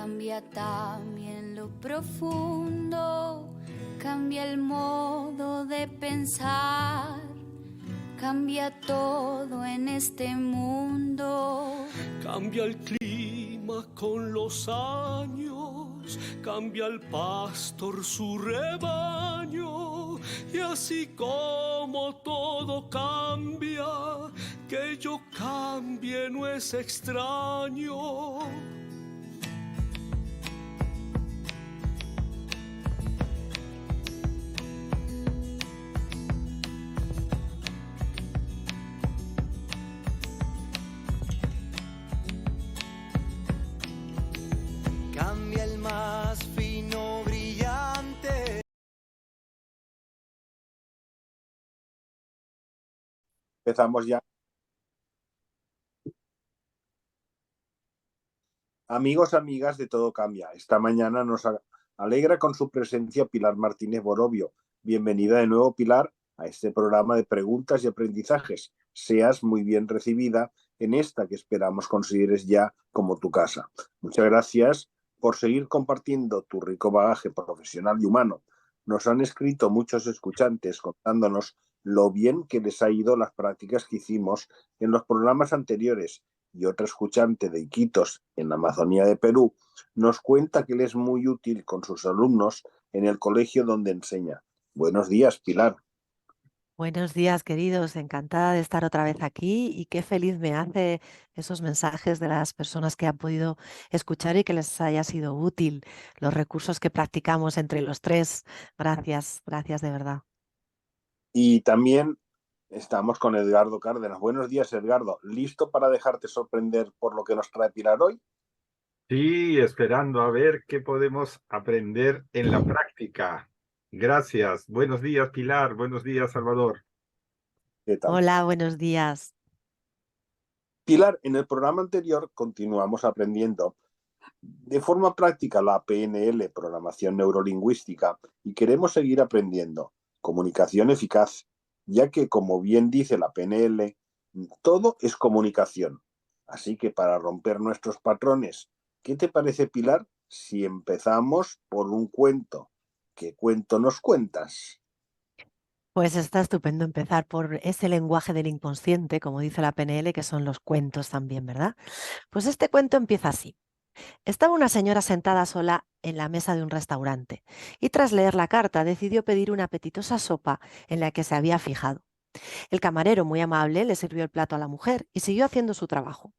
cambia también lo profundo, cambia el modo de pensar, cambia todo en este mundo. Cambia el clima con los años, cambia el pastor su rebaño, y así como todo cambia, que yo cambie no es extraño. Cambia el más fino brillante. Empezamos ya. Amigos, amigas de Todo Cambia, esta mañana nos alegra con su presencia Pilar Martínez Borovio. Bienvenida de nuevo, Pilar, a este programa de preguntas y aprendizajes. Seas muy bien recibida en esta que esperamos consideres ya como tu casa. Muchas gracias por seguir compartiendo tu rico bagaje profesional y humano. Nos han escrito muchos escuchantes contándonos lo bien que les ha ido las prácticas que hicimos en los programas anteriores, y otra escuchante de Iquitos, en la Amazonía de Perú, nos cuenta que le es muy útil con sus alumnos en el colegio donde enseña. Buenos días, Pilar. Buenos días, queridos. Encantada de estar otra vez aquí y qué feliz me hace esos mensajes de las personas que han podido escuchar y que les haya sido útil los recursos que practicamos entre los tres. Gracias, gracias de verdad. Y también estamos con Edgardo Cárdenas. Buenos días, Edgardo. ¿Listo para dejarte sorprender por lo que nos trae Pilar hoy? Sí, esperando a ver qué podemos aprender en la práctica. Gracias. Buenos días, Pilar. Buenos días, Salvador. ¿Qué tal? Hola, buenos días. Pilar, en el programa anterior continuamos aprendiendo de forma práctica la PNL, Programación Neurolingüística, y queremos seguir aprendiendo comunicación eficaz, ya que, como bien dice la PNL, todo es comunicación. Así que para romper nuestros patrones, ¿qué te parece, Pilar, si empezamos por un cuento? ¿Qué cuento nos cuentas? Pues está estupendo empezar por ese lenguaje del inconsciente, como dice la PNL, que son los cuentos también, ¿verdad? Pues este cuento empieza así. Estaba una señora sentada sola en la mesa de un restaurante y tras leer la carta decidió pedir una apetitosa sopa en la que se había fijado. El camarero, muy amable, le sirvió el plato a la mujer y siguió haciendo su trabajo.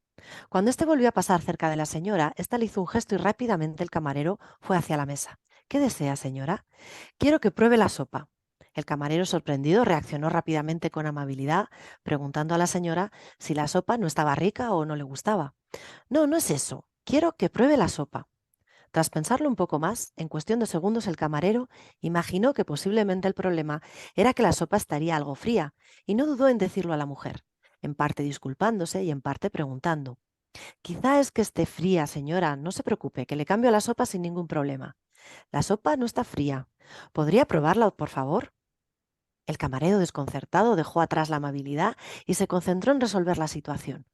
Cuando éste volvió a pasar cerca de la señora, ésta le hizo un gesto y rápidamente el camarero fue hacia la mesa. ¿Qué desea, señora? Quiero que pruebe la sopa. El camarero, sorprendido, reaccionó rápidamente con amabilidad, preguntando a la señora si la sopa no estaba rica o no le gustaba. No, no es eso. Quiero que pruebe la sopa. Tras pensarlo un poco más, en cuestión de segundos el camarero imaginó que posiblemente el problema era que la sopa estaría algo fría, y no dudó en decirlo a la mujer, en parte disculpándose y en parte preguntando. Quizá es que esté fría, señora, no se preocupe, que le cambio la sopa sin ningún problema. La sopa no está fría. ¿Podría probarla, por favor? El camarero, desconcertado, dejó atrás la amabilidad y se concentró en resolver la situación.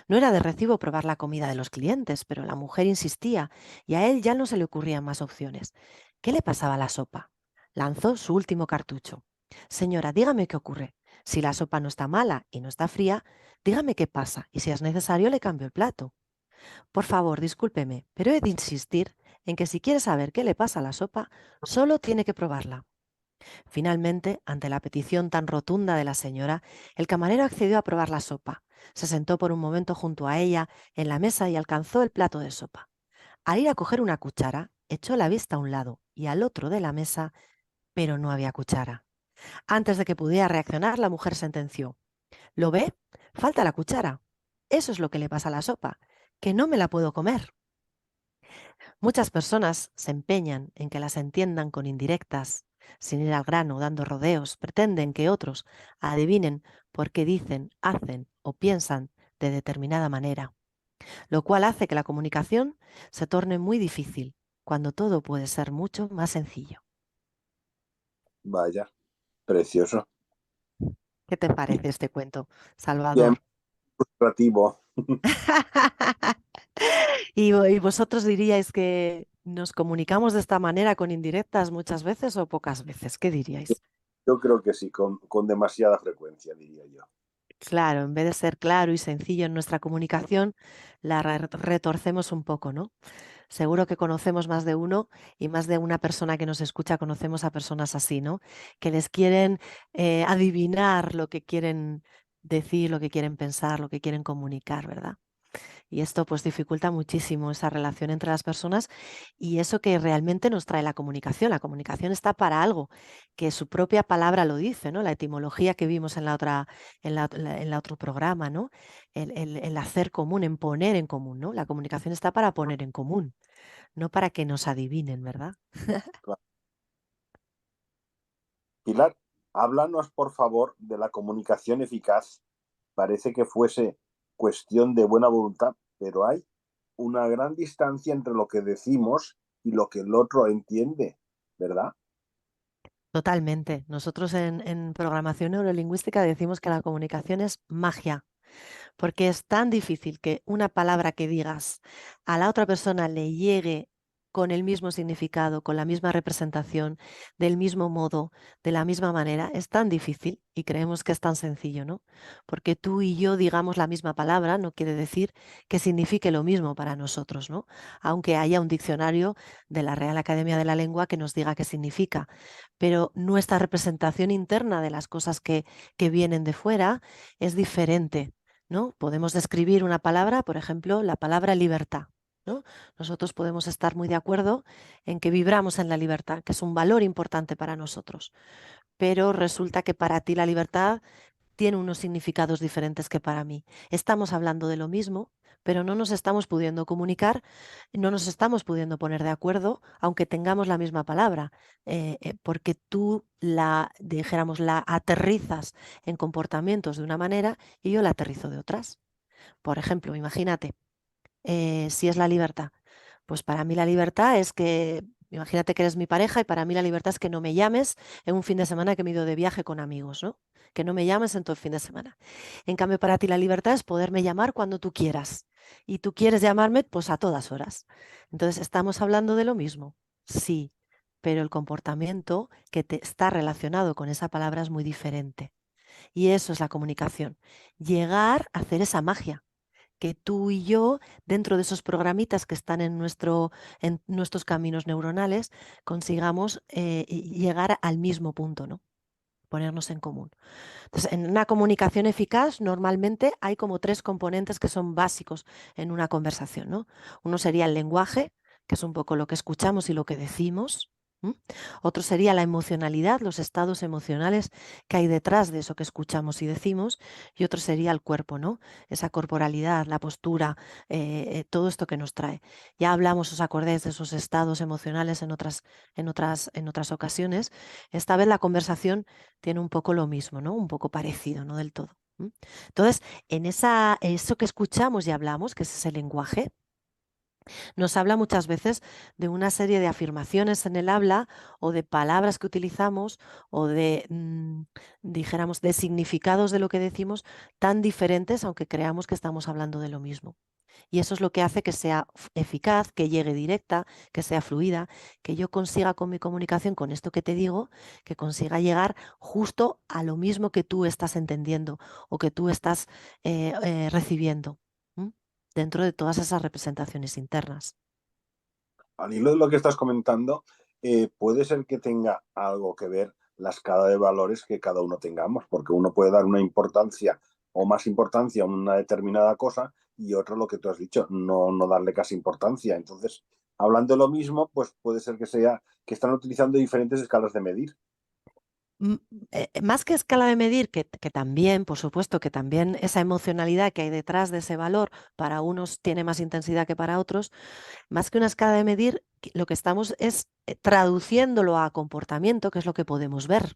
No era de recibo probar la comida de los clientes, pero la mujer insistía y a él ya no se le ocurrían más opciones. ¿Qué le pasaba a la sopa? Lanzó su último cartucho. Señora, dígame qué ocurre. Si la sopa no está mala y no está fría, dígame qué pasa y si es necesario le cambio el plato. Por favor, discúlpeme, pero he de insistir en que si quiere saber qué le pasa a la sopa, solo tiene que probarla. Finalmente, ante la petición tan rotunda de la señora, el camarero accedió a probar la sopa. Se sentó por un momento junto a ella en la mesa y alcanzó el plato de sopa. Al ir a coger una cuchara, echó la vista a un lado y al otro de la mesa, pero no había cuchara. Antes de que pudiera reaccionar, la mujer sentenció: ¿Lo ve? Falta la cuchara. Eso es lo que le pasa a la sopa, que no me la puedo comer. Muchas personas se empeñan en que las entiendan con indirectas, sin ir al grano, dando rodeos, pretenden que otros adivinen por qué dicen, hacen o piensan de determinada manera, lo cual hace que la comunicación se torne muy difícil, cuando todo puede ser mucho más sencillo. Vaya, precioso. ¿Qué te parece este cuento, Bien Salvador? frustrativo. ¿Y vosotros diríais que nos comunicamos de esta manera con indirectas muchas veces o pocas veces? ¿Qué diríais? Yo creo que sí, con demasiada frecuencia, diría yo. Claro, en vez de ser claro y sencillo en nuestra comunicación, la retorcemos un poco, ¿no? Seguro que conocemos más de uno y más de una persona que nos escucha conocemos a personas así, ¿no? Que les quieren adivinar lo que quieren decir, lo que quieren pensar, lo que quieren comunicar, ¿verdad? Y esto pues dificulta muchísimo esa relación entre las personas y eso que realmente nos trae la comunicación. La comunicación está para algo, que su propia palabra lo dice, ¿no? La etimología que vimos en la otra, en la otro programa, ¿no? El hacer común, en poner en común, ¿no? La comunicación está para poner en común, no para que nos adivinen, ¿verdad? Claro. Pilar, háblanos por favor de la comunicación eficaz. Parece que fuese cuestión de buena voluntad, pero hay una gran distancia entre lo que decimos y lo que el otro entiende, ¿verdad? Totalmente. Nosotros en programación neurolingüística decimos que la comunicación es magia. Porque es tan difícil que una palabra que digas a la otra persona le llegue con el mismo significado, con la misma representación, del mismo modo, de la misma manera. Es tan difícil y creemos que es tan sencillo, ¿no? Porque tú y yo digamos la misma palabra no quiere decir que signifique lo mismo para nosotros, ¿no? Aunque haya un diccionario de la Real Academia de la Lengua que nos diga qué significa. Pero nuestra representación interna de las cosas que vienen de fuera es diferente, ¿no? Podemos describir una palabra, por ejemplo, la palabra libertad, ¿no? Nosotros podemos estar muy de acuerdo en que vibramos en la libertad, que es un valor importante para nosotros, pero resulta que para ti la libertad tiene unos significados diferentes que para mí. Estamos hablando de lo mismo, pero no nos estamos pudiendo comunicar, no nos estamos pudiendo poner de acuerdo, aunque tengamos la misma palabra, porque tú dijéramos, la aterrizas en comportamientos de una manera y yo la aterrizo de otras. Por ejemplo, imagínate, si es la libertad. Pues para mí la libertad es que, imagínate que eres mi pareja y para mí la libertad es que no me llames en un fin de semana que me he ido de viaje con amigos, ¿no? Que no me llames en todo el fin de semana. En cambio, para ti la libertad es poderme llamar cuando tú quieras. Y tú quieres llamarme, pues a todas horas. Entonces, ¿estamos hablando de lo mismo? Sí, pero el comportamiento que te está relacionado con esa palabra es muy diferente. Y eso es la comunicación. Llegar a hacer esa magia que tú y yo, dentro de esos programitas que están en nuestros caminos neuronales, consigamos llegar al mismo punto, ¿no? Ponernos en común. Entonces, en una comunicación eficaz, normalmente hay como 3 componentes que son básicos en una conversación, ¿no? Uno sería el lenguaje, que es un poco lo que escuchamos y lo que decimos. ¿M? Otro sería la emocionalidad, los estados emocionales que hay detrás de eso que escuchamos y decimos. Y otro sería el cuerpo, ¿no? Esa corporalidad, la postura, todo esto que nos trae. Ya hablamos, os acordáis de esos estados emocionales en otras ocasiones. Esta vez la conversación tiene un poco lo mismo, ¿no? Un poco parecido, no del todo. Entonces, eso que escuchamos y hablamos, que es ese lenguaje, nos habla muchas veces de una serie de afirmaciones en el habla o de palabras que utilizamos o de, dijéramos, de significados de lo que decimos tan diferentes, aunque creamos que estamos hablando de lo mismo. Y eso es lo que hace que sea eficaz, que llegue directa, que sea fluida, que yo consiga con mi comunicación, con esto que te digo, que consiga llegar justo a lo mismo que tú estás entendiendo o que tú estás recibiendo, ¿m? Dentro de todas esas representaciones internas. Al hilo de lo que estás comentando, puede ser que tenga algo que ver la escala de valores que cada uno tengamos, porque uno puede dar una importancia o más importancia a una determinada cosa y otro, lo que tú has dicho, no darle casi importancia. Entonces, hablando de lo mismo, pues puede ser que sea que están utilizando diferentes escalas de medir. Más que escala de medir, que también, por supuesto, que también esa emocionalidad que hay detrás de ese valor para unos tiene más intensidad que para otros, más que una escala de medir, lo que estamos es traduciéndolo a comportamiento, que es lo que podemos ver.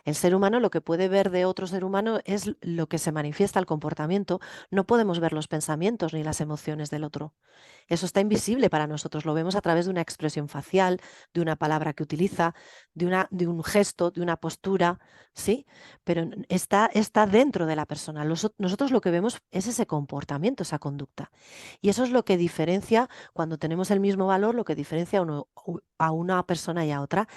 El ser humano lo que puede ver de otro ser humano es lo que se manifiesta el comportamiento. No podemos ver los pensamientos ni las emociones del otro. Eso está invisible para nosotros. Lo vemos a través de una expresión facial, de una palabra que utiliza, de un gesto, de una postura, ¿sí? Pero está dentro de la persona. Nosotros lo que vemos es ese comportamiento, esa conducta. Y eso es lo que diferencia, cuando tenemos el mismo valor, lo que diferencia a una persona y a otra,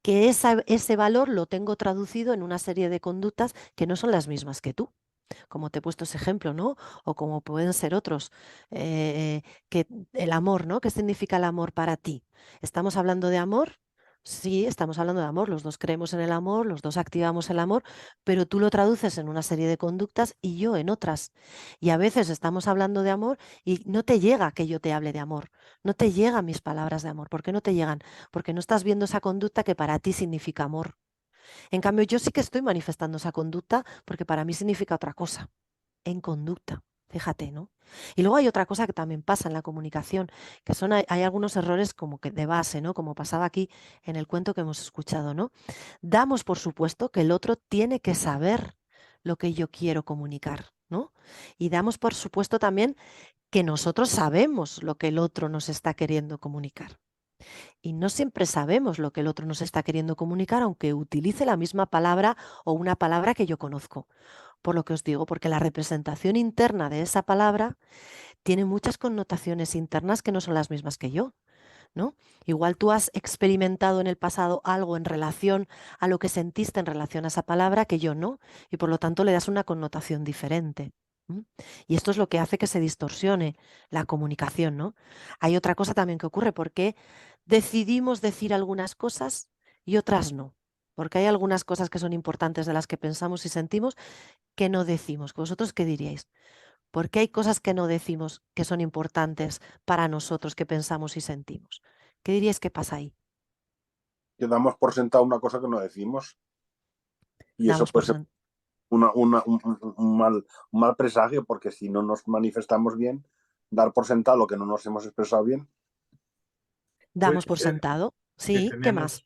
que ese valor lo tengo traducido en una serie de conductas que no son las mismas que tú, como te he puesto ese ejemplo, ¿no? O como pueden ser otros, que el amor, ¿no? ¿Qué significa el amor para ti? ¿Estamos hablando de amor? Sí, estamos hablando de amor, los dos creemos en el amor, los dos activamos el amor, pero tú lo traduces en una serie de conductas y yo en otras. Y a veces estamos hablando de amor y no te llega que yo te hable de amor, no te llegan mis palabras de amor. ¿Por qué no te llegan? Porque no estás viendo esa conducta que para ti significa amor. En cambio, yo sí que estoy manifestando esa conducta porque para mí significa otra cosa, en conducta. Fíjate, ¿no? Y luego hay otra cosa que también pasa en la comunicación, que hay algunos errores como que de base, ¿no? Como pasaba aquí en el cuento que hemos escuchado, ¿no? Damos por supuesto que el otro tiene que saber lo que yo quiero comunicar, ¿no? Y damos por supuesto también que nosotros sabemos lo que el otro nos está queriendo comunicar. Y no siempre sabemos lo que el otro nos está queriendo comunicar, aunque utilice la misma palabra o una palabra que yo conozco. Por lo que os digo, porque la representación interna de esa palabra tiene muchas connotaciones internas que no son las mismas que yo, ¿no? Igual tú has experimentado en el pasado algo en relación a lo que sentiste en relación a esa palabra que yo no, y por lo tanto le das una connotación diferente. ¿M? Y esto es lo que hace que se distorsione la comunicación, ¿no? Hay otra cosa también que ocurre, porque decidimos decir algunas cosas y otras no. Porque hay algunas cosas que son importantes de las que pensamos y sentimos que no decimos. ¿Vosotros qué diríais? ¿Por qué hay cosas que no decimos que son importantes para nosotros, que pensamos y sentimos? ¿Qué diríais que pasa ahí? Que damos por sentado una cosa que no decimos y eso Damos por puede ser un mal presagio, porque si no nos manifestamos bien, dar por sentado lo que no nos hemos expresado bien. Damos Puede por ser sentado. que Sí, ¿qué más?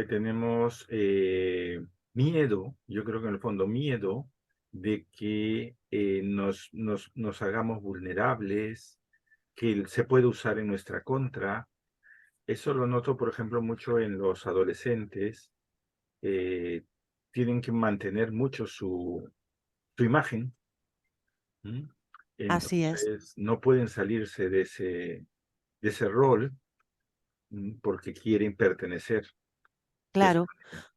tenemos miedo, yo creo que en el fondo miedo de que nos hagamos vulnerables, que se puede usar en nuestra contra. Eso lo noto, por ejemplo, mucho en los adolescentes. eh, Tienen que mantener mucho su imagen. ¿M? Así es. Entonces, no pueden salirse de ese rol, porque quieren pertenecer de esa Claro. manera.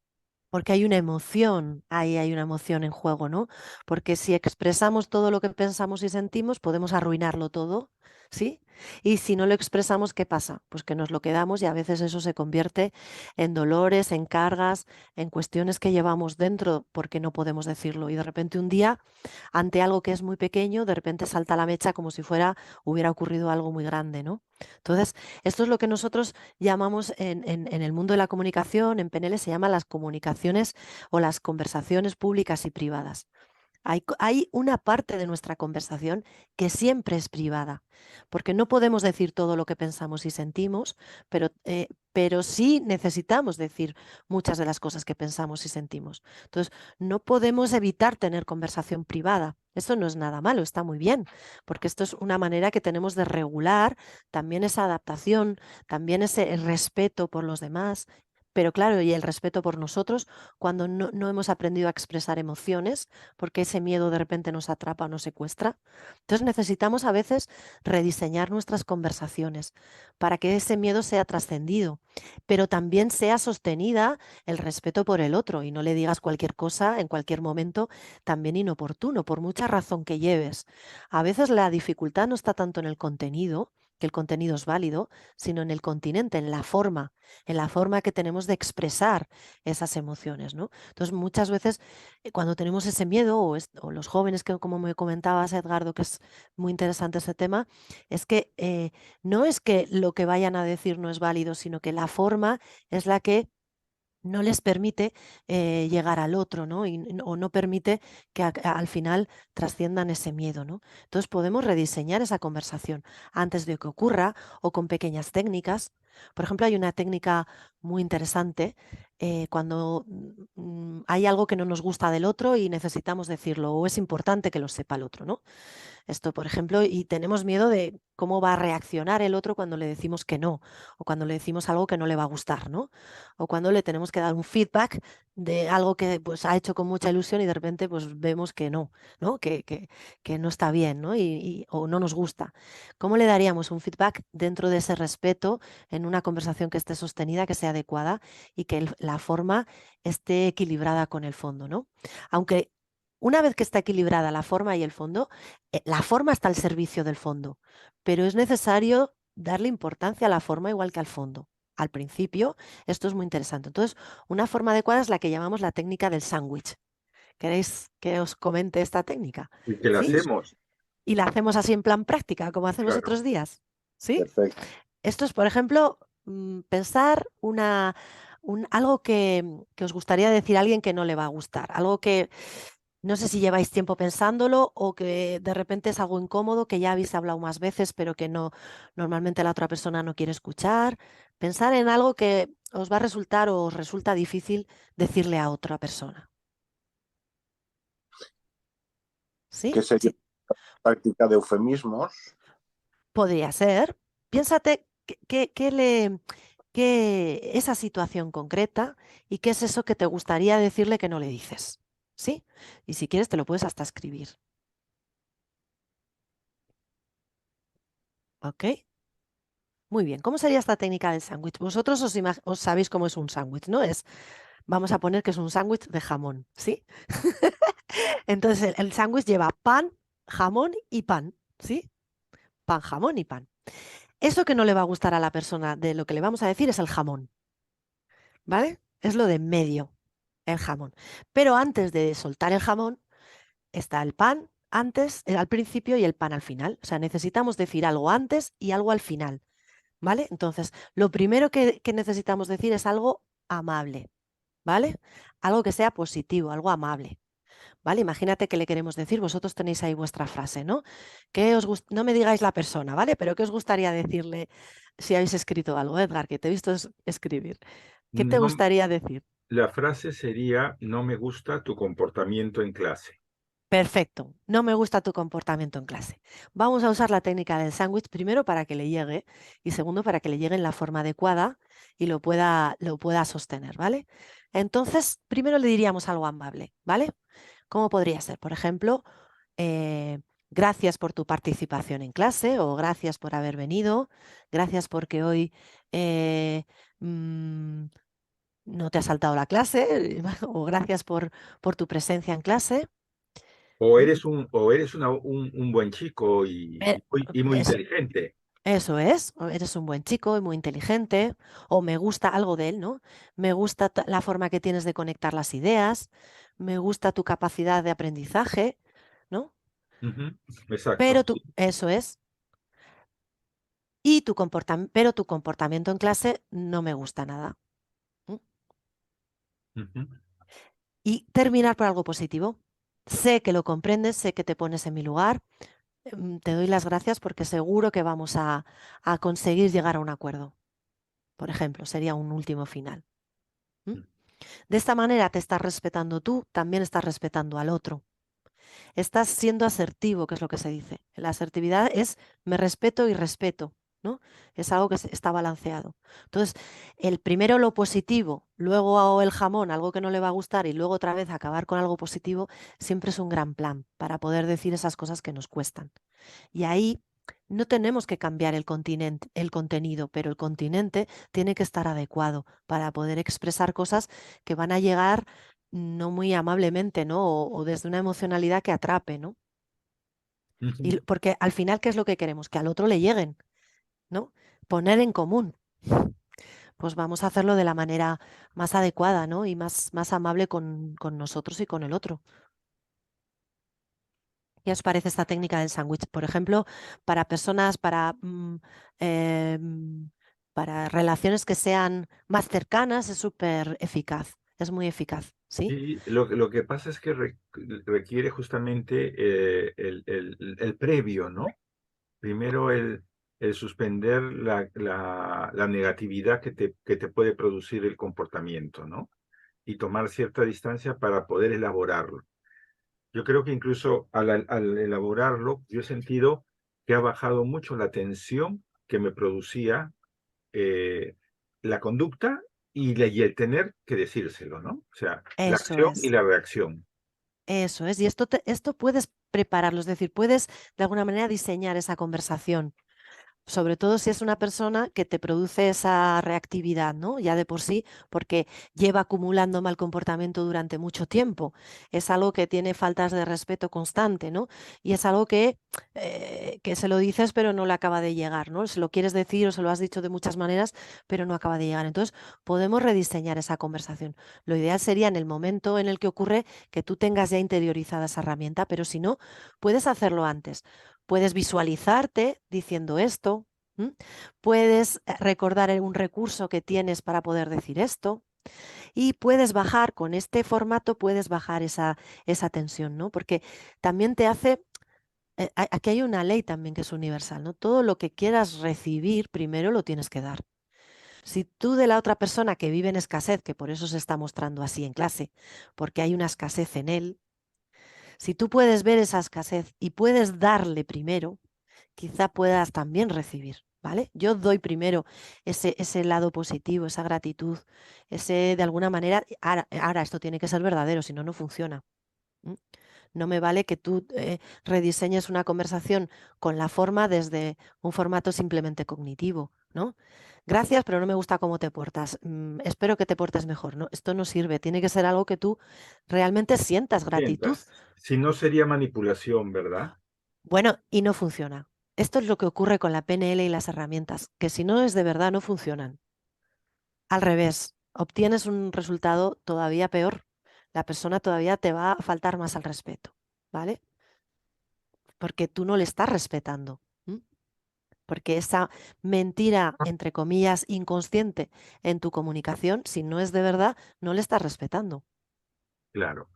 Porque hay una emoción, ahí hay una emoción en juego, ¿no? Porque si expresamos todo lo que pensamos y sentimos, podemos arruinarlo todo, ¿sí? Y si no lo expresamos, ¿qué pasa? Pues que nos lo quedamos y a veces eso se convierte en dolores, en cargas, en cuestiones que llevamos dentro porque no podemos decirlo. Y de repente un día, ante algo que es muy pequeño, de repente salta la mecha como si hubiera ocurrido algo muy grande, ¿no? Entonces, esto es lo que nosotros llamamos en el mundo de la comunicación, en PNL se llama las comunicaciones o las conversaciones públicas y privadas. Hay una parte de nuestra conversación que siempre es privada, porque no podemos decir todo lo que pensamos y sentimos, pero sí necesitamos decir muchas de las cosas que pensamos y sentimos. Entonces, no podemos evitar tener conversación privada. Eso no es nada malo, está muy bien, porque esto es una manera que tenemos de regular también esa adaptación, también ese respeto por los demás. Pero claro, y el respeto por nosotros cuando no hemos aprendido a expresar emociones, porque ese miedo de repente nos atrapa o nos secuestra. Entonces necesitamos a veces rediseñar nuestras conversaciones para que ese miedo sea trascendido, pero también sea sostenida el respeto por el otro y no le digas cualquier cosa en cualquier momento también inoportuno, por mucha razón que lleves. A veces la dificultad no está tanto en el contenido, que el contenido es válido, sino en el continente, en la forma que tenemos de expresar esas emociones, ¿no? Entonces, muchas veces cuando tenemos ese miedo, o los jóvenes, que como me comentabas, Edgardo, que es muy interesante ese tema, es que no es que lo que vayan a decir no es válido, sino que la forma es la que no les permite llegar al otro, ¿no? O no permite que al final trasciendan ese miedo, ¿no? Entonces podemos rediseñar esa conversación antes de que ocurra o con pequeñas técnicas. Por ejemplo, hay una técnica muy interesante cuando hay algo que no nos gusta del otro y necesitamos decirlo, o es importante que lo sepa el otro, ¿no? Esto, por ejemplo, y tenemos miedo de cómo va a reaccionar el otro cuando le decimos que no, o cuando le decimos algo que no le va a gustar, ¿no? O cuando le tenemos que dar un feedback de algo que pues ha hecho con mucha ilusión y de repente pues vemos que no, ¿no? Que no está bien, ¿no? O no nos gusta. ¿Cómo le daríamos un feedback dentro de ese respeto en una conversación que esté sostenida, que sea adecuada y que la forma esté equilibrada con el fondo, ¿no? Aunque una vez que está equilibrada la forma y el fondo, la forma está al servicio del fondo, pero es necesario darle importancia a la forma igual que al fondo. Al principio, esto es muy interesante. Entonces, una forma adecuada es la que llamamos la técnica del sándwich. ¿Queréis que os comente esta técnica? Y que la ¿Sí? hacemos, Y la hacemos así en plan práctica, como hacemos claro. otros días. ¿Sí? Perfecto. Esto es, por ejemplo, pensar algo que os gustaría decir a alguien que no le va a gustar, algo que no sé si lleváis tiempo pensándolo o que de repente es algo incómodo, que ya habéis hablado más veces, pero que no, normalmente la otra persona no quiere escuchar. Pensar en algo que os va a resultar o os resulta difícil decirle a otra persona. ¿Sí? ¿Qué sería Sí, práctica de eufemismos? podría ser. Piénsate esa situación concreta y qué es eso que te gustaría decirle que no le dices. ¿Sí? Y si quieres te lo puedes hasta escribir. ¿Ok? Muy bien, ¿cómo sería esta técnica del sándwich? Vosotros os sabéis cómo es un sándwich, ¿no? Vamos a poner que es un sándwich de jamón, ¿sí? Entonces el sándwich lleva pan, jamón y pan, ¿sí? Pan, jamón y pan. Eso que no le va a gustar a la persona de lo que le vamos a decir es el jamón, ¿vale? Es lo de en medio, el jamón. Pero antes de soltar el jamón está el pan antes, al principio y el pan al final. O sea, necesitamos decir algo antes y algo al final. ¿Vale? Entonces, lo primero que necesitamos decir es algo amable, ¿vale? Algo que sea positivo, algo amable, ¿vale? Imagínate que le queremos decir, vosotros tenéis ahí vuestra frase, ¿no? No me digáis la persona, ¿vale? Pero ¿qué os gustaría decirle si habéis escrito algo, Edgar, que te he visto escribir? ¿Qué te No, gustaría decir? la frase sería, no me gusta tu comportamiento en clase. Perfecto, no me gusta tu comportamiento en clase. Vamos a usar la técnica del sándwich primero para que le llegue y segundo para que le llegue en la forma adecuada y lo pueda sostener, ¿vale? Entonces, primero le diríamos algo amable, ¿vale? ¿Cómo podría ser? Por ejemplo, eh, gracias por tu participación en clase o gracias por haber venido, gracias porque hoy eh, mm, no te has saltado la clase o gracias por tu presencia en clase. ¿Mm? O eres un buen chico Eh, y muy es- inteligente. Eso es, o eres un buen chico y muy inteligente, o me gusta algo de él, ¿no? Me gusta la forma que tienes de conectar las ideas, me gusta tu capacidad de aprendizaje, ¿no? Ujú, exacto. Pero eso es, pero tu comportamiento en clase no me gusta nada. ¿Mm? Ujú. Y terminar por algo positivo. Sé que lo comprendes, sé que te pones en mi lugar, te doy las gracias porque seguro que vamos a conseguir llegar a un acuerdo. Por ejemplo, sería un último final. ¿Mm? De esta manera te estás respetando tú, también estás respetando al otro. Estás siendo asertivo, que es lo que se dice. La asertividad es me respeto y respeto, ¿no? Es algo que está balanceado. Entonces, el primero lo positivo, luego el jamón, algo que no le va a gustar, y luego otra vez acabar con algo positivo, siempre es un gran plan para poder decir esas cosas que nos cuestan. Y ahí no tenemos que cambiar el contenido, pero el continente tiene que estar adecuado para poder expresar cosas que van a llegar no muy amablemente, ¿no? O desde una emocionalidad que atrape, ¿no? Ujú. Porque al final, ¿qué es lo que queremos? Que al otro le lleguen, ¿no? Poner en común. Pues vamos a hacerlo de la manera más adecuada, ¿no? Y más amable con nosotros y con el otro. ¿Qué os parece esta técnica del sándwich? Por ejemplo, para personas, eh, mm, para relaciones que sean más cercanas, es súper eficaz, es muy eficaz, ¿sí? Y lo que pasa es que requiere justamente el previo, ¿no? Primero el suspender la negatividad que te puede producir el comportamiento, ¿no? Y tomar cierta distancia para poder elaborarlo. Yo creo que incluso al elaborarlo, yo he sentido que ha bajado mucho la tensión que me producía la conducta y el tener que decírselo, ¿no? O sea, la Eso acción y es. la reacción. Eso es, y esto puedes prepararlo, es decir, puedes de alguna manera diseñar esa conversación, sobre todo si es una persona que te produce esa reactividad, ¿no? Ya de por sí, porque lleva acumulando mal comportamiento durante mucho tiempo. Es algo que tiene faltas de respeto constante, ¿no? Y es algo que se lo dices, pero no le acaba de llegar, ¿no? Se lo quieres decir o se lo has dicho de muchas maneras, pero no acaba de llegar. Entonces, podemos rediseñar esa conversación. Lo ideal sería en el momento en el que ocurre que tú tengas ya interiorizada esa herramienta, pero si no, puedes hacerlo antes. Puedes visualizarte diciendo esto. ¿M? Puedes recordar un recurso que tienes para poder decir esto y puedes bajar con este formato, puedes bajar esa tensión, ¿no? Porque también te hace, aquí hay una ley también que es universal, ¿no? Todo lo que quieras recibir primero lo tienes que dar. Si tú de la otra persona que vive en escasez, que por eso se está mostrando así en clase, porque hay una escasez en él, si tú puedes ver esa escasez y puedes darle primero, quizá puedas también recibir, ¿vale? Yo doy primero ese lado positivo, esa gratitud, ese de alguna manera, ahora esto tiene que ser verdadero, si no, no funciona. ¿M? No me vale que tú rediseñes una conversación con la forma desde un formato simplemente cognitivo, ¿no? Gracias, pero no me gusta cómo te portas. Espero que te portes mejor, ¿no? Esto no sirve. Tiene que ser algo que tú realmente sientas gratitud. Sientas. Si no sería manipulación, ¿verdad? Bueno, y no funciona. Esto es lo que ocurre con la PNL y las herramientas, que si no es de verdad no funcionan. Al revés, obtienes un resultado todavía peor. La persona todavía te va a faltar más al respeto, ¿vale? Porque tú no le estás respetando. ¿M? Porque esa mentira, entre comillas, inconsciente en tu comunicación, si no es de verdad, no le estás respetando. Claro.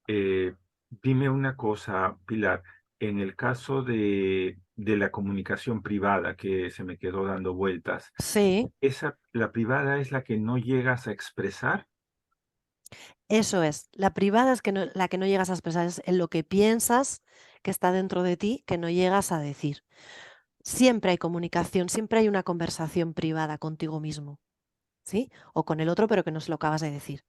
Eh, Dime una cosa, Pilar. En el caso de la comunicación privada que se me quedó dando vueltas, Sí, la privada es la que no llegas a expresar. eso es. La privada es la que no llegas a expresar, es en lo que piensas que está dentro de ti que no llegas a decir. Siempre hay comunicación, siempre hay una conversación privada contigo mismo, ¿sí? O con el otro, pero que no se lo acabas de decir.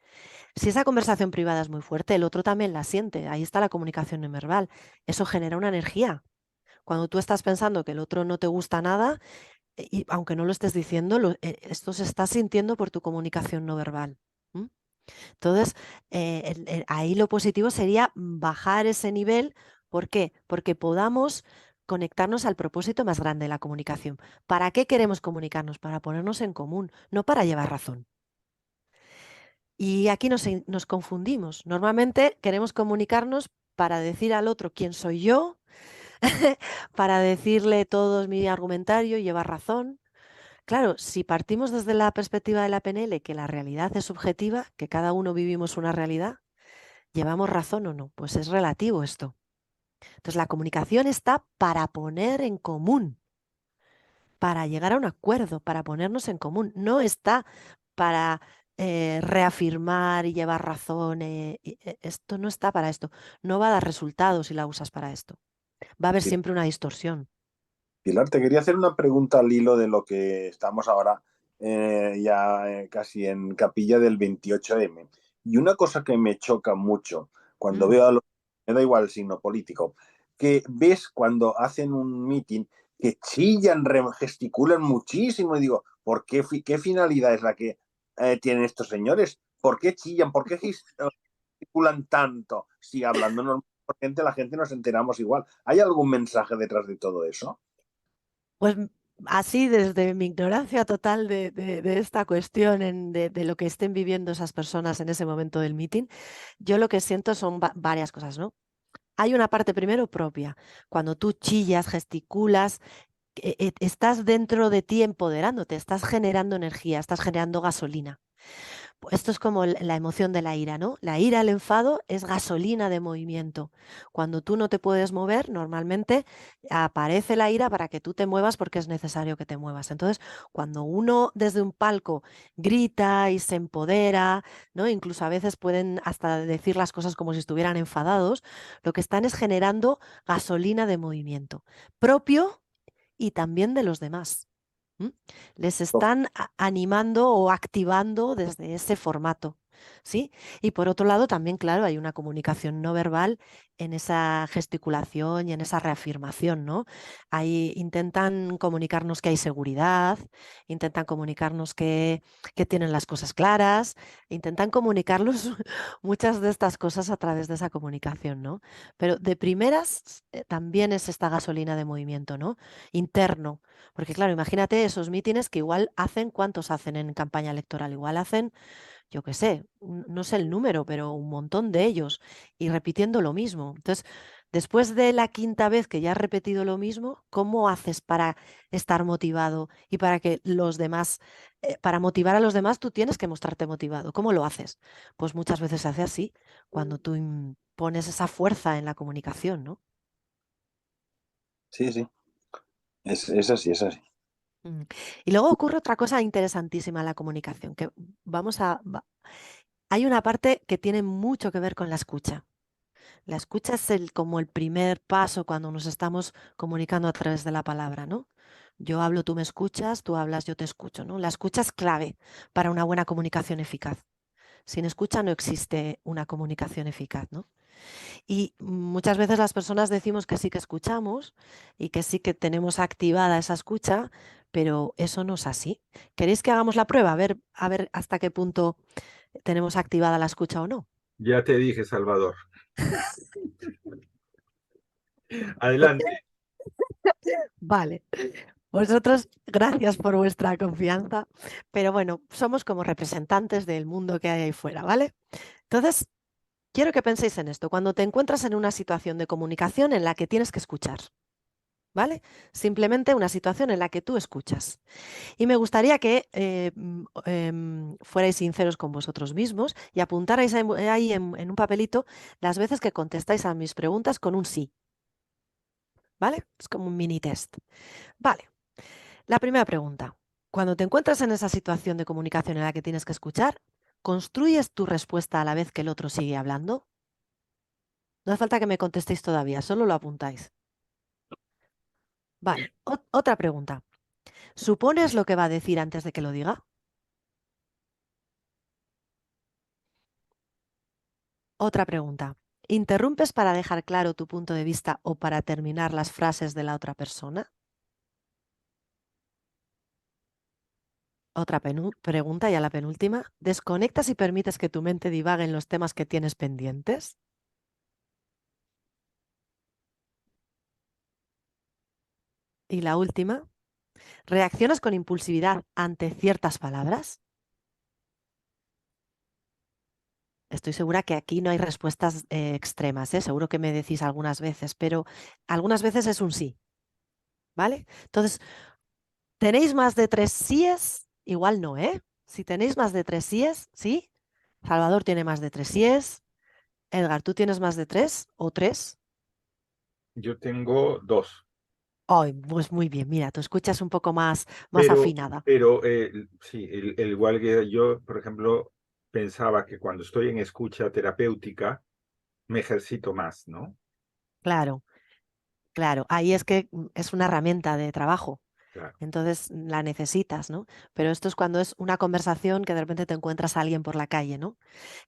Si esa conversación privada es muy fuerte, el otro también la siente. Ahí está la comunicación no verbal. Eso genera una energía. Cuando tú estás pensando que el otro no te gusta nada, y aunque no lo estés diciendo, esto se está sintiendo por tu comunicación no verbal. ¿M? Entonces, ahí lo positivo sería bajar ese nivel. ¿Por qué? Porque podamos conectarnos al propósito más grande de la comunicación. ¿Para qué queremos comunicarnos? Para ponernos en común, no para llevar razón. Y aquí nos confundimos. Normalmente queremos comunicarnos para decir al otro quién soy yo, para decirle todo mi argumentario y llevar razón. Claro, si partimos desde la perspectiva de la PNL, que la realidad es subjetiva, que cada uno vivimos una realidad, ¿llevamos razón o no? Pues es relativo esto. Entonces la comunicación está para poner en común, para llegar a un acuerdo, para ponernos en común. No está para reafirmar y llevar razón. Esto no está para esto. No va a dar resultados si la usas para esto. Va a haber siempre una distorsión. Pilar, te quería hacer una pregunta al hilo de lo que estamos ahora casi en capilla del 28M. Y una cosa que me choca mucho cuando ¿Mm? veo a los... Me da igual el signo político, que ves cuando hacen un mitin que chillan, gesticulan muchísimo y digo, ¿qué finalidad es la que tienen estos señores? ¿Por qué chillan? ¿Por qué gesticulan tanto? Si hablando normalmente la gente nos enteramos igual. ¿Hay algún mensaje detrás de todo eso? Pues así, desde mi ignorancia total de esta cuestión, de lo que estén viviendo esas personas en ese momento del meeting, yo lo que siento son varias cosas, ¿no? Hay una parte primero propia. Cuando tú chillas, gesticulas, estás dentro de ti empoderándote, estás generando energía, estás generando gasolina. Esto es como la emoción de la ira, ¿no? La ira, el enfado, es gasolina de movimiento. Cuando tú no te puedes mover, normalmente aparece la ira para que tú te muevas porque es necesario que te muevas. Entonces, cuando uno desde un palco grita y se empodera, ¿no? Incluso a veces pueden hasta decir las cosas como si estuvieran enfadados, lo que están es generando gasolina de movimiento propio y también de los demás. ¿M? Les están animando o activando desde ese formato, ¿sí? Y por otro lado, también, claro, hay una comunicación no verbal en esa gesticulación y en esa reafirmación, ¿no? Ahí intentan comunicarnos que hay seguridad, intentan comunicarnos que tienen las cosas claras, intentan comunicarlos muchas de estas cosas a través de esa comunicación, ¿no? Pero de primeras también es esta gasolina de movimiento, ¿no? Interno. Porque claro, imagínate esos mítines que igual hacen, ¿cuántos hacen en campaña electoral? Igual hacen, yo qué sé, no sé el número, pero un montón de ellos y repitiendo lo mismo. Entonces, después de la quinta vez que ya has repetido lo mismo, ¿cómo haces para estar motivado y para que los demás, para motivar a los demás, tú tienes que mostrarte motivado? ¿Cómo lo haces? Pues muchas veces se hace así, cuando tú pones esa fuerza en la comunicación, ¿no? Sí, sí, es así, es así. Mm. Y luego ocurre otra cosa interesantísima en la comunicación, que hay una parte que tiene mucho que ver con la escucha. La escucha es como el primer paso cuando nos estamos comunicando a través de la palabra, ¿no? Yo hablo, tú me escuchas, tú hablas, yo te escucho, ¿no? La escucha es clave para una buena comunicación eficaz. Sin escucha no existe una comunicación eficaz, ¿no? Y muchas veces las personas decimos que sí que escuchamos y que sí que tenemos activada esa escucha, pero eso no es así. ¿Queréis que hagamos la prueba? A ver hasta qué punto tenemos activada la escucha o no. Ya te dije, Salvador. Adelante. Vale. Vosotros, gracias por vuestra confianza, pero bueno, somos como representantes del mundo que hay ahí fuera, ¿vale? Entonces, quiero que penséis en esto. Cuando te encuentras en una situación de comunicación en la que tienes que escuchar, ¿vale? Simplemente una situación en la que tú escuchas. Y me gustaría que fuerais sinceros con vosotros mismos y apuntarais ahí en un papelito las veces que contestáis a mis preguntas con un sí, ¿vale? Es como un mini test. Vale, la primera pregunta. Cuando te encuentras en esa situación de comunicación en la que tienes que escuchar, ¿construyes tu respuesta a la vez que el otro sigue hablando? No hace falta que me contestéis todavía, solo lo apuntáis. Vale, otra pregunta. ¿Supones lo que va a decir antes de que lo diga? Otra pregunta. ¿Interrumpes para dejar claro tu punto de vista o para terminar las frases de la otra persona? Otra pregunta, ya la penúltima. ¿Desconectas y permites que tu mente divague en los temas que tienes pendientes? Y la última. ¿Reaccionas con impulsividad ante ciertas palabras? Estoy segura que aquí no hay respuestas extremas, ¿eh? Seguro que me decís algunas veces, pero algunas veces es un sí, ¿vale? Entonces, ¿tenéis más de 3 síes? Igual no, ¿eh? Si tenéis más de 3 síes, ¿sí? Salvador tiene más de 3 síes. Edgar, ¿tú tienes más de 3 o 3? Yo tengo dos, Ay, pues muy bien, mira, tú escuchas un poco más pero, afinada. pero sí, el igual que yo, por ejemplo, pensaba que cuando estoy en escucha terapéutica me ejercito más, ¿no? Claro, claro. Ahí es que es una herramienta de trabajo. Claro, Entonces la necesitas, ¿no? Pero esto es cuando es una conversación que de repente te encuentras a alguien por la calle, ¿no?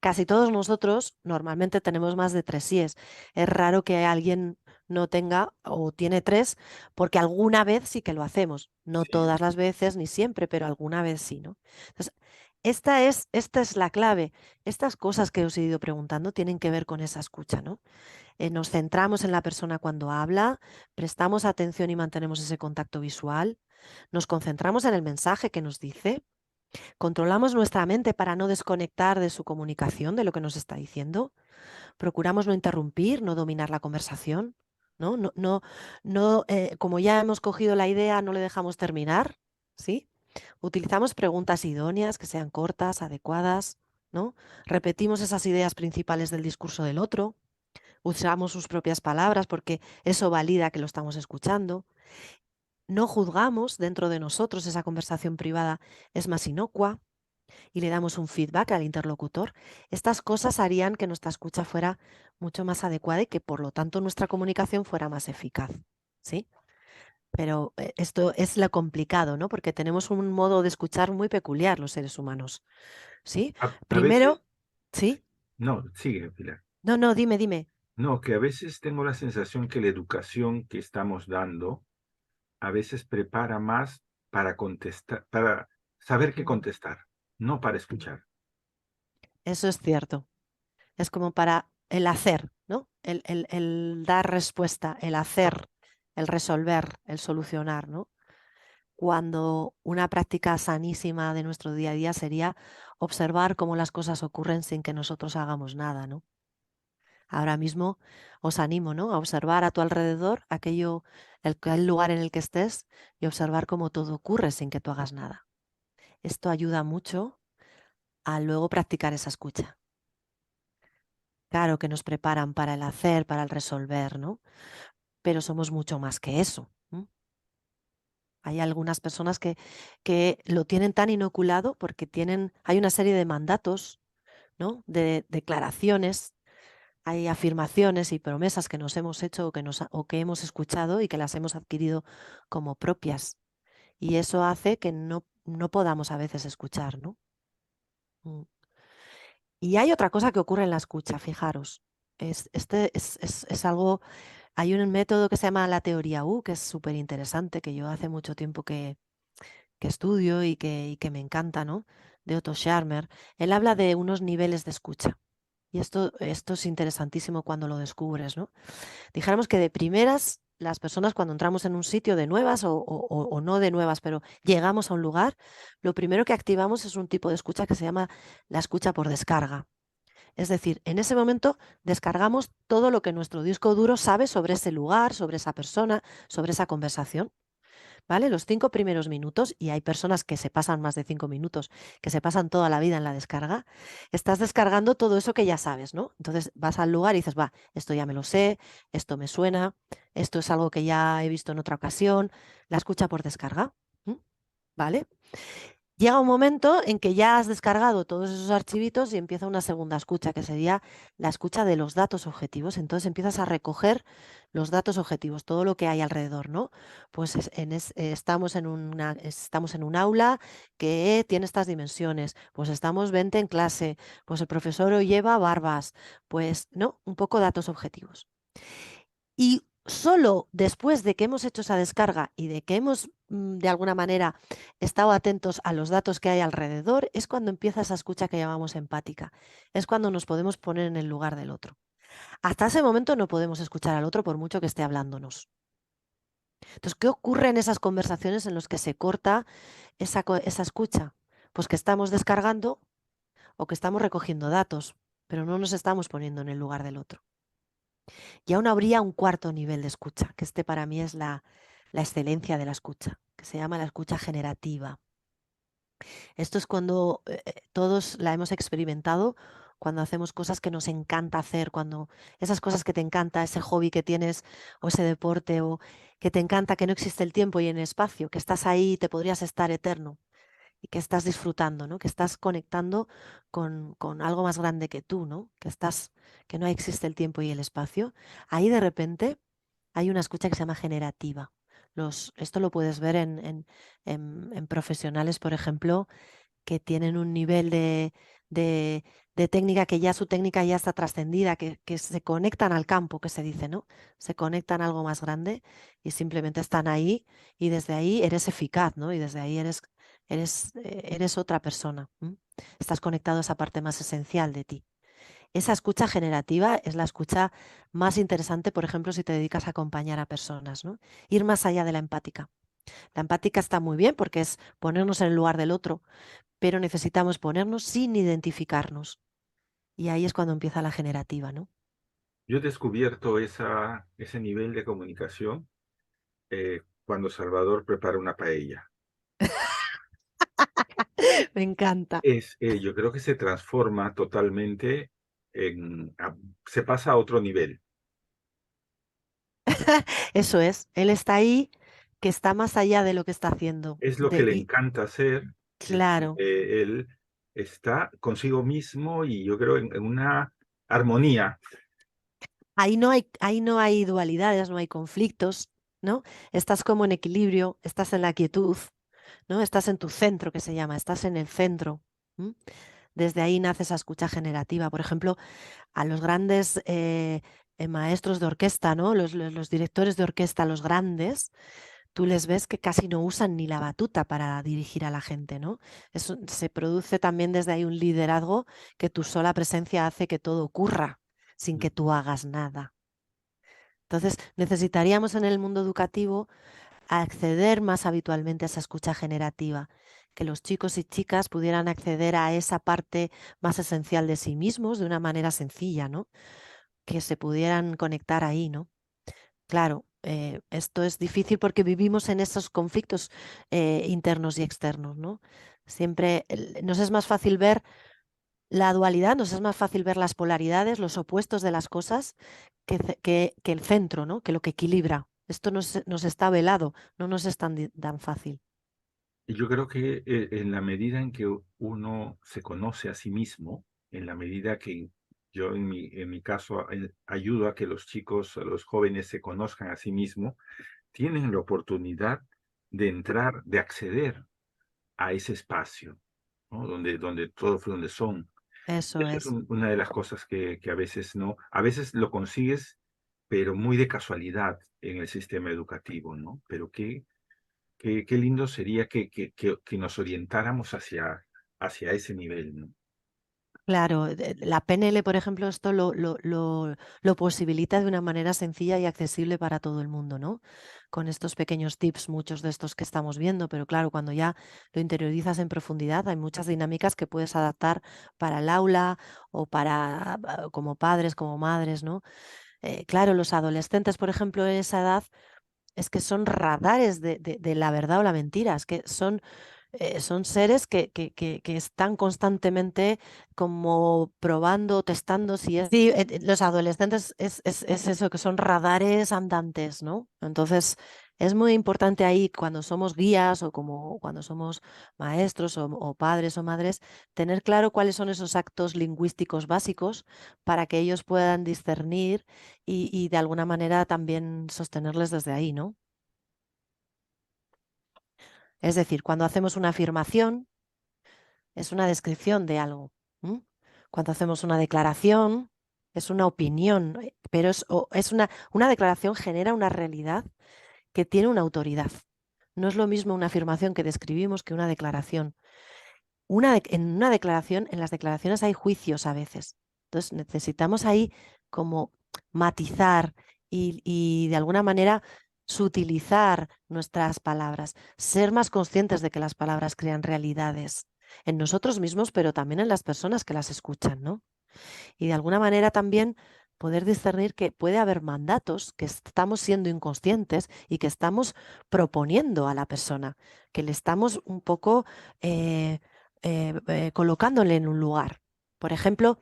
Casi todos nosotros normalmente tenemos más de 3 síes. Es raro que alguien no tenga o tiene 3 porque alguna vez sí que lo hacemos. No sí, todas las veces ni siempre, pero alguna vez sí, ¿no? Entonces, esta es la clave. Estas cosas que os he ido preguntando tienen que ver con esa escucha, ¿no? Nos centramos en la persona cuando habla, prestamos atención y mantenemos ese contacto visual, nos concentramos en el mensaje que nos dice, controlamos nuestra mente para no desconectar de su comunicación, de lo que nos está diciendo, procuramos no interrumpir, no dominar la conversación, ¿no? Como ya hemos cogido la idea, no le dejamos terminar, ¿sí? Utilizamos preguntas idóneas que sean cortas, adecuadas, ¿no? Repetimos esas ideas principales del discurso del otro, usamos sus propias palabras porque eso valida que lo estamos escuchando. No juzgamos dentro de nosotros, esa conversación privada es más inocua y le damos un feedback al interlocutor. Estas cosas harían que nuestra escucha fuera mucho más adecuada y que por lo tanto nuestra comunicación fuera más eficaz, ¿sí? Pero esto es lo complicado, ¿no? Porque tenemos un modo de escuchar muy peculiar los seres humanos, ¿sí? A veces, Primero, ¿sí? no, sigue, Pilar. No, no, dime. No, que a veces tengo la sensación que la educación que estamos dando a veces prepara más para contestar, para saber qué Ujú. contestar, no para escuchar. Eso es cierto. Es como para el hacer, ¿no? El dar respuesta, el hacer, el resolver, el solucionar, ¿no? Cuando una práctica sanísima de nuestro día a día sería observar cómo las cosas ocurren sin que nosotros hagamos nada, ¿no? Ahora mismo os animo, ¿no? A observar a tu alrededor el lugar en el que estés y observar cómo todo ocurre sin que tú hagas nada. Esto ayuda mucho a luego practicar esa escucha. Claro que nos preparan para el hacer, para el resolver, ¿no? Pero somos mucho más que eso. Hay algunas personas que lo tienen tan inoculado porque hay una serie de mandatos, ¿no? De declaraciones, hay afirmaciones y promesas que nos hemos hecho o que hemos escuchado y que las hemos adquirido como propias. Y eso hace que no podamos a veces escuchar, ¿no? Mm. Y hay otra cosa que ocurre en la escucha, fijaros. Es algo. Hay un método que se llama la teoría U, que es súper interesante, que yo hace mucho tiempo que estudio y que me encanta, ¿no? De Otto Scharmer. Él habla de unos niveles de escucha. Y esto es interesantísimo cuando lo descubres, ¿no? Dijéramos que de primeras, las personas cuando entramos en un sitio de nuevas o no de nuevas, pero llegamos a un lugar, lo primero que activamos es un tipo de escucha que se llama la escucha por descarga. Es decir, en ese momento descargamos todo lo que nuestro disco duro sabe sobre ese lugar, sobre esa persona, sobre esa conversación. ¿Vale? Los 5 primeros minutos, y hay personas que se pasan más de 5 minutos, que se pasan toda la vida en la descarga, estás descargando todo eso que ya sabes, ¿no? Entonces vas al lugar y dices, va, esto ya me lo sé, esto me suena, esto es algo que ya he visto en otra ocasión, la escucha por descarga, ¿m? ¿Vale? Llega un momento en que ya has descargado todos esos archivitos y empieza una segunda escucha, que sería la escucha de los datos objetivos. Entonces empiezas a recoger los datos objetivos, todo lo que hay alrededor, ¿no? Pues estamos en un aula que tiene estas dimensiones, pues estamos 20 en clase, pues el profesor hoy lleva barbas, pues, ¿no? Un poco datos objetivos. Y solo después de que hemos hecho esa descarga y de que hemos, de alguna manera, estado atentos a los datos que hay alrededor, es cuando empieza esa escucha que llamamos empática. Es cuando nos podemos poner en el lugar del otro. Hasta ese momento no podemos escuchar al otro por mucho que esté hablándonos. Entonces, ¿qué ocurre en esas conversaciones en las que se corta esa escucha? Pues que estamos descargando o que estamos recogiendo datos, pero no nos estamos poniendo en el lugar del otro. Y aún habría un cuarto nivel de escucha, que para mí es la excelencia de la escucha, que se llama la escucha generativa. Esto es cuando todos la hemos experimentado, cuando hacemos cosas que nos encanta hacer, cuando esas cosas que te encanta, ese hobby que tienes o ese deporte o que te encanta, que no existe el tiempo y el espacio, que estás ahí y te podrías estar eterno y que estás disfrutando, ¿no? Que estás conectando con algo más grande que tú, ¿no? Que no existe el tiempo y el espacio. Ahí de repente hay una escucha que se llama generativa. Esto lo puedes ver en profesionales, por ejemplo, que tienen un nivel de técnica que ya su técnica ya está trascendida, que se conectan al campo, que se dice, ¿no? Se conectan a algo más grande y simplemente están ahí y desde ahí eres eficaz, ¿no? Y desde ahí eres otra persona. Estás conectado a esa parte más esencial de ti. Esa escucha generativa es la escucha más interesante, por ejemplo, si te dedicas a acompañar a personas, ¿no? Ir más allá de la empática. La empática está muy bien porque es ponernos en el lugar del otro, pero necesitamos ponernos sin identificarnos. Y ahí es cuando empieza la generativa, ¿no? Yo he descubierto ese nivel de comunicación cuando Salvador prepara una paella. Me encanta. Yo creo que se transforma totalmente se pasa a otro nivel. Eso es, él está ahí, que está más allá de lo que está haciendo. Es lo que le encanta hacer, es Claro, donde él está consigo mismo y yo creo en una armonía. ahí no hay dualidades, no hay conflictos, ¿no? Estás como en equilibrio, estás en la quietud, ¿no? Estás en tu centro, que se llama, estás en el centro. ¿M? Desde ahí nace esa escucha generativa. Por ejemplo, a los grandes maestros de orquesta, ¿no? Los directores de orquesta, los grandes, tú les ves que casi no usan ni la batuta para dirigir a la gente, ¿no? Se produce también desde ahí un liderazgo que tu sola presencia hace que todo ocurra sin que tú hagas nada. Entonces, necesitaríamos en el mundo educativo acceder más habitualmente a esa escucha generativa, que los chicos y chicas pudieran acceder a esa parte más esencial de sí mismos de una manera sencilla, ¿no? Que se pudieran conectar ahí, ¿no? Claro, esto es difícil porque vivimos en esos conflictos internos y externos, ¿no? Siempre nos es más fácil ver la dualidad, nos es más fácil ver las polaridades, los opuestos de las cosas, que el centro, ¿no? Que lo que equilibra. Esto nos está velado, no nos es tan fácil. Y yo creo que en la medida en que uno se conoce a sí mismo, en la medida que yo en mi caso ayudo a que los chicos, a los jóvenes se conozcan a sí mismos, tienen la oportunidad de entrar, de acceder a ese espacio, ¿no? Donde todo fue donde son. Eso Eso es es. una de las cosas que a veces no, a veces lo consigues, pero muy de casualidad en el sistema educativo, ¿no? Pero qué lindo sería que nos orientáramos hacia ese nivel, ¿no? Claro, la PNL, por ejemplo, esto lo posibilita de una manera sencilla y accesible para todo el mundo, ¿no? Con estos pequeños tips, muchos de estos que estamos viendo, pero claro, cuando ya lo interiorizas en profundidad, hay muchas dinámicas que puedes adaptar para el aula o para como padres, como madres, ¿no? Claro, los adolescentes, por ejemplo, en esa edad, es que son radares de la verdad o la mentira, es que son seres que están constantemente como probando, testando si es... Sí, los adolescentes es eso, que son radares andantes, ¿no? Entonces, es muy importante ahí cuando somos guías o como cuando somos maestros o padres o madres, tener claro cuáles son esos actos lingüísticos básicos para que ellos puedan discernir y de alguna manera también sostenerles desde ahí, ¿no? Es decir, cuando hacemos una afirmación, es una descripción de algo. ¿M? Cuando hacemos una declaración, es una opinión, pero es una declaración genera una realidad que tiene una autoridad. No es lo mismo una afirmación que describimos que una declaración. En una declaración, en las declaraciones hay juicios a veces. Entonces necesitamos ahí como matizar y de alguna manera sutilizar nuestras palabras, ser más conscientes de que las palabras crean realidades en nosotros mismos, pero también en las personas que las escuchan, ¿no? Y de alguna manera también poder discernir que puede haber mandatos que estamos siendo inconscientes y que estamos proponiendo a la persona, que le estamos un poco colocándole en un lugar. Por ejemplo,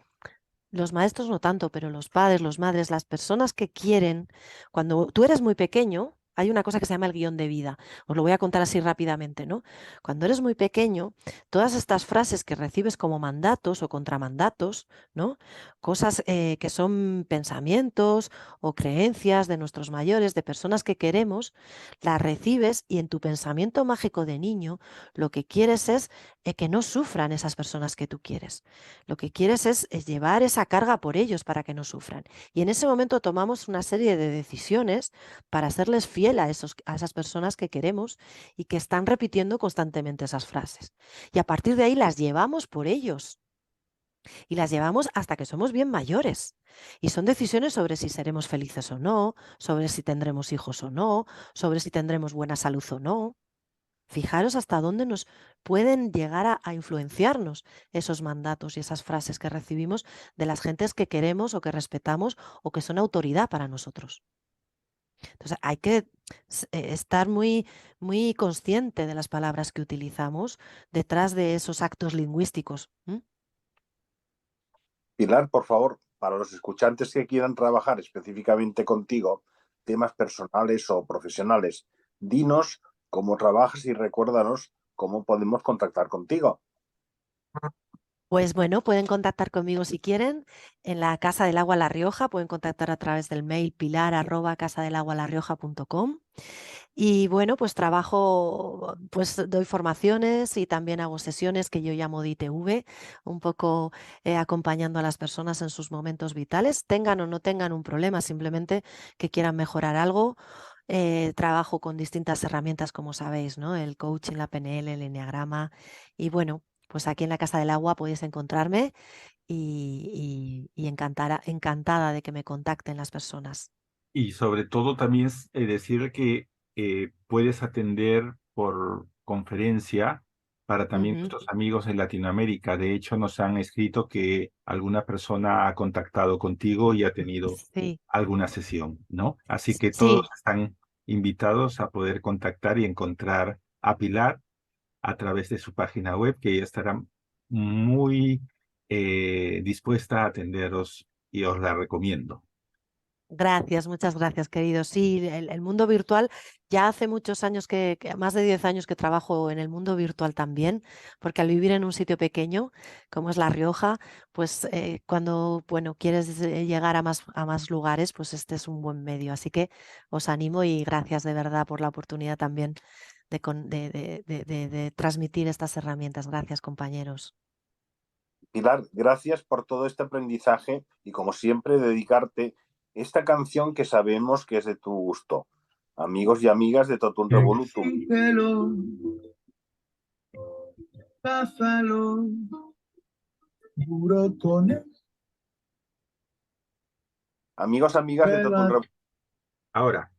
los maestros no tanto, pero los padres, los madres, las personas que quieren, cuando tú eres muy pequeño, hay una cosa que se llama el guión de vida. Os lo voy a contar así rápidamente, ¿no? Cuando eres muy pequeño, todas estas frases que recibes como mandatos o contramandatos, ¿no? Cosas que son pensamientos o creencias de nuestros mayores, de personas que queremos, las recibes y en tu pensamiento mágico de niño, lo que quieres es que no sufran esas personas que tú quieres. Lo que quieres es llevar esa carga por ellos para que no sufran. Y en ese momento tomamos una serie de decisiones para serles fiel a esas personas que queremos y que están repitiendo constantemente esas frases. Y a partir de ahí las llevamos por ellos. Y las llevamos hasta que somos bien mayores. Y son decisiones sobre si seremos felices o no, sobre si tendremos hijos o no, sobre si tendremos buena salud o no. Fijaros hasta dónde nos pueden llegar a influenciarnos esos mandatos y esas frases que recibimos de las gentes que queremos o que respetamos o que son autoridad para nosotros. Entonces hay que estar muy, muy consciente de las palabras que utilizamos detrás de esos actos lingüísticos. Pilar, por favor, para los escuchantes que quieran trabajar específicamente contigo, temas personales o profesionales, dinos cómo trabajas y recuérdanos cómo podemos contactar contigo. Pues bueno, pueden contactar conmigo si quieren en la Casa del Agua La Rioja, pueden contactar a través del mail pilar@casadelagualarioja.com. Y bueno, pues trabajo, pues doy formaciones y también hago sesiones que yo llamo de ITV, un poco acompañando a las personas en sus momentos vitales, tengan o no tengan un problema, simplemente que quieran mejorar algo. Trabajo con distintas herramientas, como sabéis, ¿no? El coaching, la PNL, el enneagrama. Y bueno, pues aquí en la Casa del Agua podéis encontrarme y encantada de que me contacten las personas. Y sobre todo también decir que puedes atender por conferencia para también Ujú. nuestros amigos en Latinoamérica. De hecho, nos han escrito que alguna persona ha contactado contigo y ha tenido Sí, alguna sesión, ¿no? Así que todos sí. están invitados a poder contactar y encontrar a Pilar a través de su página web, que ella estará muy dispuesta a atenderos y os la recomiendo. Gracias, muchas gracias, querido. Sí, el mundo virtual, ya hace muchos años más de 10 años que trabajo en el mundo virtual también, porque al vivir en un sitio pequeño, como es La Rioja, pues cuando, bueno, quieres llegar a más lugares, pues este es un buen medio. Así que os animo y gracias de verdad por la oportunidad también de transmitir estas herramientas. Gracias, compañeros. Pilar, gracias por todo este aprendizaje y como siempre dedicarte esta canción que sabemos que es de tu gusto. Amigos y amigas de Totum Revolutum. Amigos, amigas de Totum Revolutum. Ahora.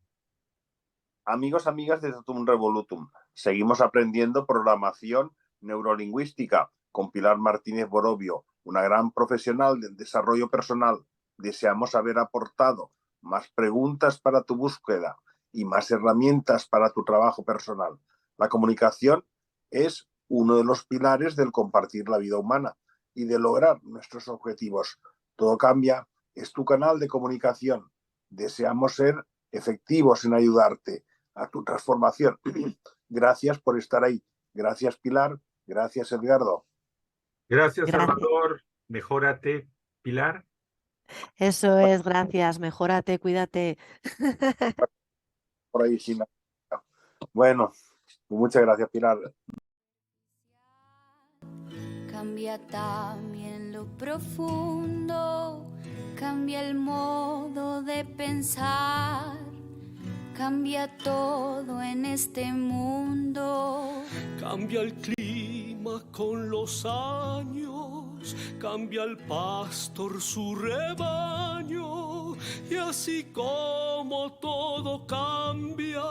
Amigos, amigas de Totum Revolutum. Seguimos aprendiendo programación neurolingüística con Pilar Martínez Borovio, una gran profesional del desarrollo personal. Deseamos haber aportado más preguntas para tu búsqueda y más herramientas para tu trabajo personal. La comunicación es uno de los pilares del compartir la vida humana y de lograr nuestros objetivos. Todo Cambia es tu canal de comunicación. Deseamos ser efectivos en ayudarte a tu transformación. Gracias por estar ahí. Gracias, Pilar. Gracias, Edgardo. Gracias, Gracias. Salvador. Mejórate, Pilar. Eso es, gracias. Mejórate, cuídate. Por ahí, China. Bueno, muchas gracias, Pilar. Cambia también lo profundo, cambia el modo de pensar, cambia todo en este mundo. Cambia el clima con los años, cambia el pastor su rebaño, y así como todo cambia,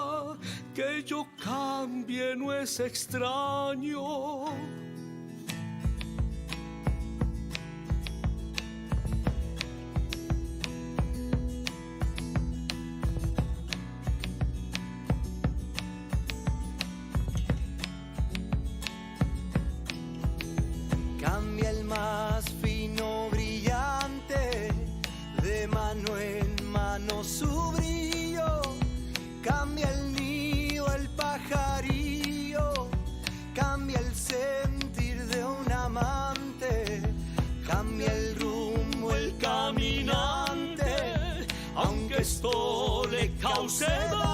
que yo cambie no es extraño. Cambia el más fino brillante, de mano en mano su brillo. Cambia el nido, el pajarillo, cambia el sentir de un amante, cambia el rumbo, el caminante, aunque esto le cause dolor.